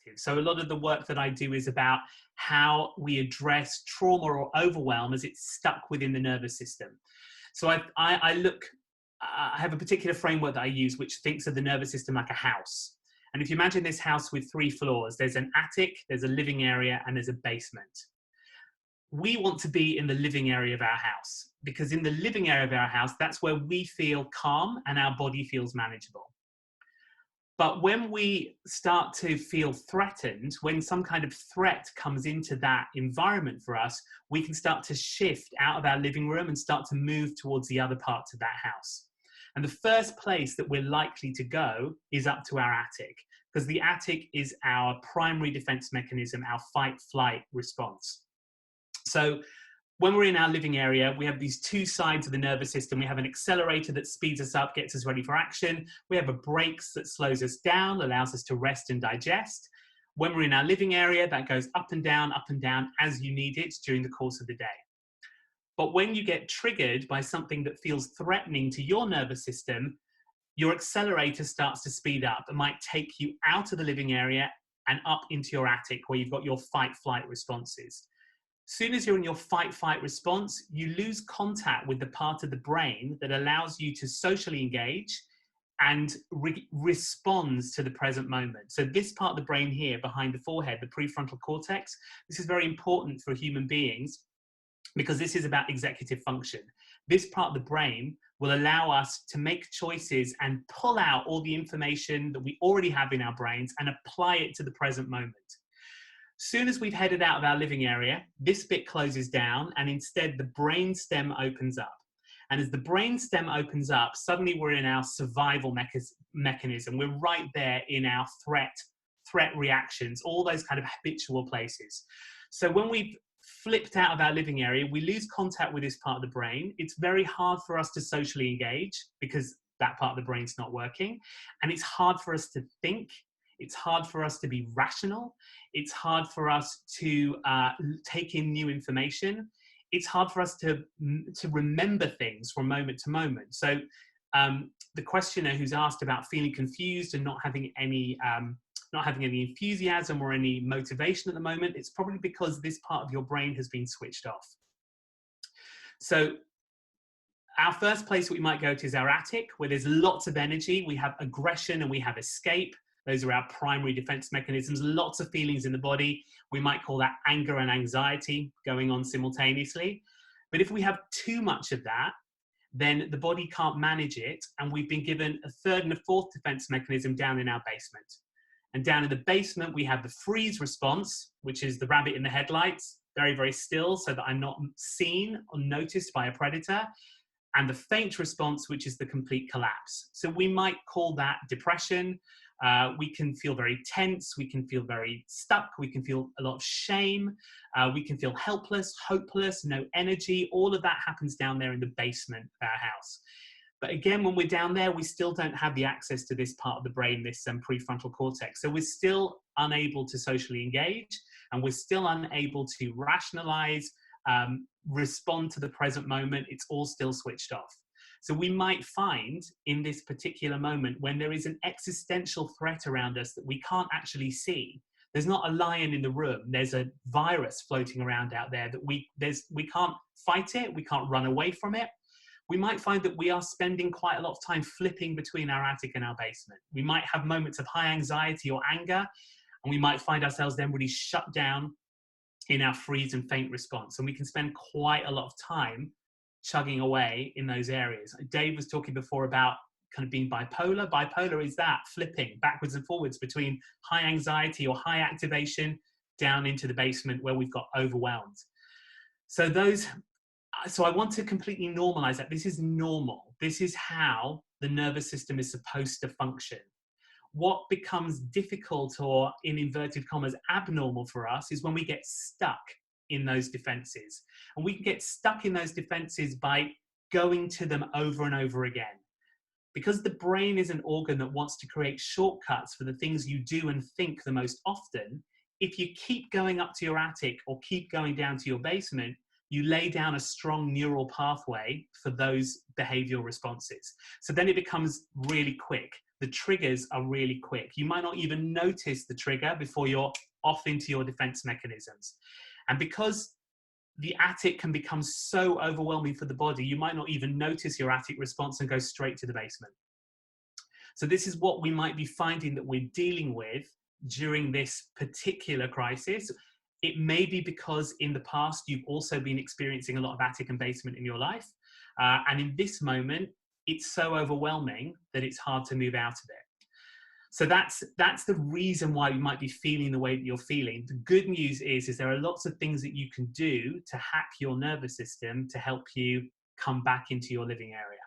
perspective. So a lot of the work that I do is about how we address trauma or overwhelm as it's stuck within the nervous system. So I have a particular framework that I use which thinks of the nervous system like a house. And if you imagine this house with 3 floors, there's an attic, there's a living area, and there's a basement. We want to be in the living area of our house, because in the living area of our house, that's where we feel calm and our body feels manageable. But when we start to feel threatened, when some kind of threat comes into that environment for us, we can start to shift out of our living room and start to move towards the other parts of that house. And the first place that we're likely to go is up to our attic, because the attic is our primary defense mechanism, our fight-flight response. So when we're in our living area, we have these 2 sides of the nervous system. We have an accelerator that speeds us up, gets us ready for action. We have a brakes that slows us down, allows us to rest and digest. When we're in our living area, that goes up and down as you need it during the course of the day. But when you get triggered by something that feels threatening to your nervous system, your accelerator starts to speed up. It might take you out of the living area and up into your attic where you've got your fight-flight responses. As soon as you're in your fight-fight response, you lose contact with the part of the brain that allows you to socially engage and responds to the present moment. So this part of the brain here behind the forehead, the prefrontal cortex, this is very important for human beings because this is about executive function. This part of the brain will allow us to make choices and pull out all the information that we already have in our brains and apply it to the present moment. Soon as we've headed out of our living area, this bit closes down and instead the brain stem opens up. And as the brain stem opens up, suddenly we're in our survival mechanism. We're right there in our threat reactions, all those kind of habitual places. So when we've flipped out of our living area, we lose contact with this part of the brain. It's very hard for us to socially engage because that part of the brain's not working. And it's hard for us to think. It's hard for us to be rational. It's hard for us to take in new information. It's hard for us to remember things from moment to moment. So the questioner who's asked about feeling confused and not having any enthusiasm or any motivation at the moment, it's probably because this part of your brain has been switched off. So our first place we might go to is our attic, where there's lots of energy. We have aggression and we have escape. Those are our primary defense mechanisms, lots of feelings in the body. We might call that anger and anxiety going on simultaneously. But if we have too much of that, then the body can't manage it. And we've been given a 3rd and a 4th defense mechanism down in our basement. And down in the basement, we have the freeze response, which is the rabbit in the headlights, very, very still so that I'm not seen or noticed by a predator. And the faint response, which is the complete collapse. So we might call that depression. We can feel very tense, we can feel very stuck, we can feel a lot of shame, we can feel helpless, hopeless, no energy. All of that happens down there in the basement of our house. But again, when we're down there, we still don't have the access to this part of the brain, this prefrontal cortex. So we're still unable to socially engage, and we're still unable to rationalize, respond to the present moment. It's all still switched off. So we might find in this particular moment when there is an existential threat around us that we can't actually see. There's not a lion in the room. There's a virus floating around out there that we can't fight it. We can't run away from it. We might find that we are spending quite a lot of time flipping between our attic and our basement. We might have moments of high anxiety or anger, and we might find ourselves then really shut down in our freeze and faint response. And we can spend quite a lot of time chugging away in those areas. Dave was talking before about kind of being bipolar. Bipolar is that flipping backwards and forwards between high anxiety or high activation down into the basement where we've got overwhelmed. So I want to completely normalize that. This is normal. This is how the nervous system is supposed to function. What becomes difficult or, in inverted commas, abnormal for us is when we get stuck in those defenses. And we can get stuck in those defenses by going to them over and over again. Because the brain is an organ that wants to create shortcuts for the things you do and think the most often, if you keep going up to your attic or keep going down to your basement, you lay down a strong neural pathway for those behavioral responses. So then it becomes really quick. the triggers are really quick. You might not even notice the trigger before you're off into your defense mechanisms. And because the attic can become so overwhelming for the body, you might not even notice your attic response and go straight to the basement. So this is what we might be finding that we're dealing with during this particular crisis. It may be because in the past you've also been experiencing a lot of attic and basement in your life. And in this moment, it's so overwhelming that it's hard to move out of it. So that's the reason why you might be feeling the way that you're feeling. The good news is there are lots of things that you can do to hack your nervous system to help you come back into your living area.